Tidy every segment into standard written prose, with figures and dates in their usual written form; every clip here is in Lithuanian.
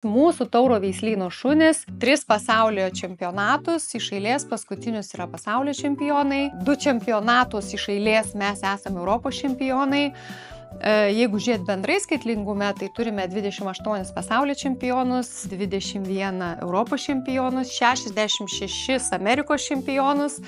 Mūsų tauro veislyno šunys 3 pasaulio čempionatus iš eilės, paskutinius yra pasaulio čempionai, 2 čempionatus iš eilės mes esame Europos čempionai. Jeigu žiūrėt bendrai skaitlingume, tai turime 28 pasaulio čempionus, 21 Europos čempionus, 66 Amerikos čempionus,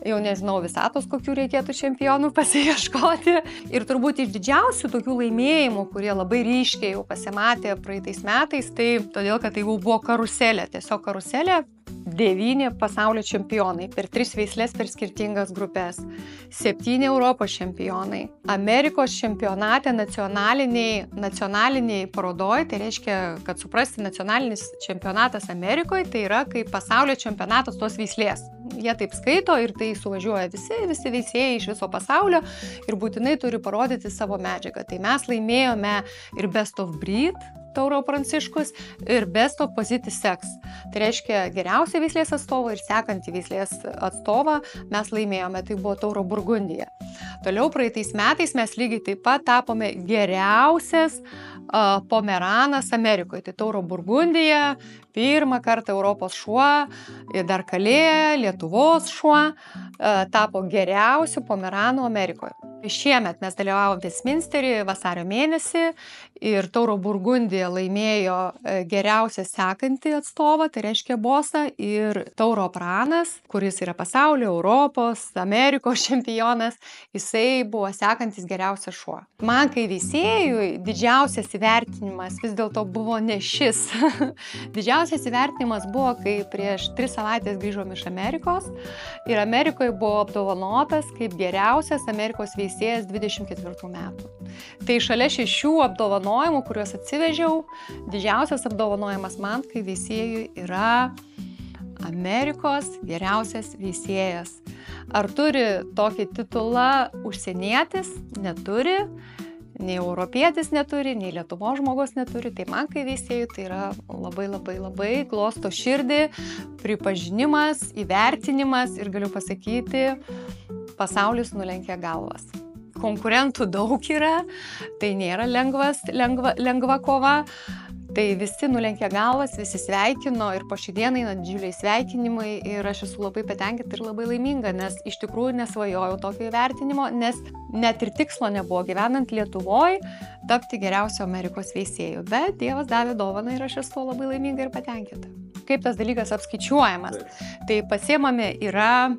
jau nežinau visatos, kokių reikėtų čempionų pasiieškoti. Ir turbūt iš didžiausių tokių laimėjimų, kurie labai ryškiai jau pasimatė praeitais metais, tai todėl, kad tai jau buvo karuselė, tiesiog karuselė. 9 pasaulio čempionai per 3 veislės per skirtingas grupės, 7 Europos čempionai, Amerikos čempionate nacionaliniai parodoj, tai reiškia, kad suprasti, nacionalinis čempionatas Amerikoje, tai yra kaip pasaulio čempionatas tos veislės. Jie taip skaito ir tai suvažiuoja visi veisėjai iš viso pasaulio ir būtinai turi parodyti savo medžiagą. Tai mes laimėjome ir Best of Breed, Tauro Pranciškus, ir Best of Positive Sex. Tai reiškia geriausią veislės atstovą ir sekantį veislės atstovą mes laimėjome, tai buvo Tauro Burgundija. Toliau praeitais metais mes lygiai taip pat tapome geriausias pomeranas Amerikoje. Tai Tauro Burgundija, pirmą kartą Europos šuo, ir dar Kalė, Lietuvos šuo, tapo geriausiu pomeranu Amerikoje. Šiemet mes dalyvavom Westminsterį vasario mėnesį ir Tauro Burgundija laimėjo geriausią sekantį atstovą, tai reiškia bosą, ir Tauro Pranas, kuris yra pasaulio, Europos, Amerikos čempionas, jisai buvo sekantis geriausias šuo. Man kaip veisėjui didžiausias įvertinimas vis dėlto buvo ne šis. Didžiausias įvertinimas buvo, kai prieš 3 savaitės grįžom iš Amerikos ir Amerikoje buvo apdovanotas kaip geriausias Amerikos veisėjas 24 metų. Tai šalia 6 apdovanojimų, kuriuos atsivežiau, didžiausias apdovanojimas man kaip veisėjui yra Amerikos geriausias veisėjas. Ar turi tokį titulą užsienietis? Neturi. Nei europietis neturi, nei Lietuvos žmogus neturi, tai man kai veisėjui tai yra labai glosto širdį, pripažinimas, įvertinimas ir galiu pasakyti, pasaulis nulenkia galvas. Konkurentų daug yra, tai nėra lengva kova, tai visi nulenkia galvas, visi sveikino ir po šį dieną eina didžiuliai sveikinimai ir aš esu labai patenkinta ir labai laiminga, nes iš tikrųjų nesvajojau tokio įvertinimo, nes net ir tikslo nebuvo gyvenant Lietuvoje tapti geriausio Amerikos veisėjų, bet Dievas davė dovaną ir aš esu labai laiminga ir patenkinta. Kaip tas dalykas apskaičiuojamas? Tai pasiemami yra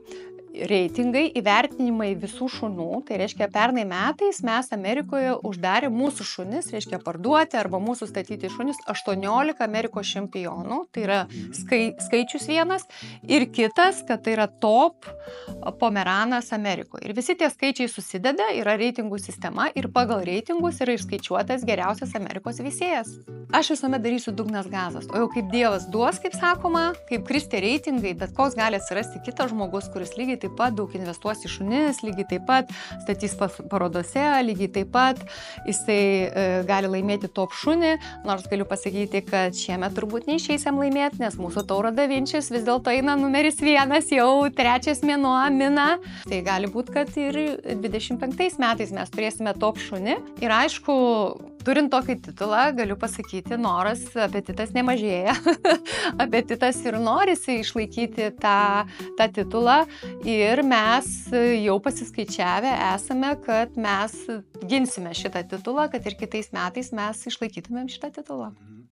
reitingai, įvertinimai visų šunų, tai reiškia pernai metais mes Amerikoje uždarė mūsų šunis, reiškia parduoti arba mūsų statyti šunis 18 Amerikos čempionų, tai yra skaičius vienas, ir kitas, kad tai yra top pomeranas Amerikoje. Ir visi tie skaičiai susideda, yra reitingų sistema ir pagal reitingus yra išskaičiuotas geriausias Amerikos veisėjas. Aš visuomet darysiu dugnas gazas, o jau kaip Dievas duos, kaip sakoma, kaip kristi reitingai, bet koks gali atsirasti kitas žmogus, kuris lygiai taip pat daug investuos į šunis, lygiai taip pat statys parodose, lygiai taip pat jisai gali laimėti top šunį, nors galiu pasakyti, kad šiemet turbūt neišeisim laimėti, nes mūsų Tauro Da Vinčis vis dėlto eina numeris 1, jau 3 mėnuo mina. Tai gali būti, kad ir 25 metais mes turėsime top šunį ir aišku, turint tokį titulą, galiu pasakyti, noras, apetitas nemažėja. Apetitas ir norisi išlaikyti tą titulą ir mes jau pasiskaičiavę esame, kad mes ginsime šitą titulą, kad ir kitais metais mes išlaikytumėm šitą titulą.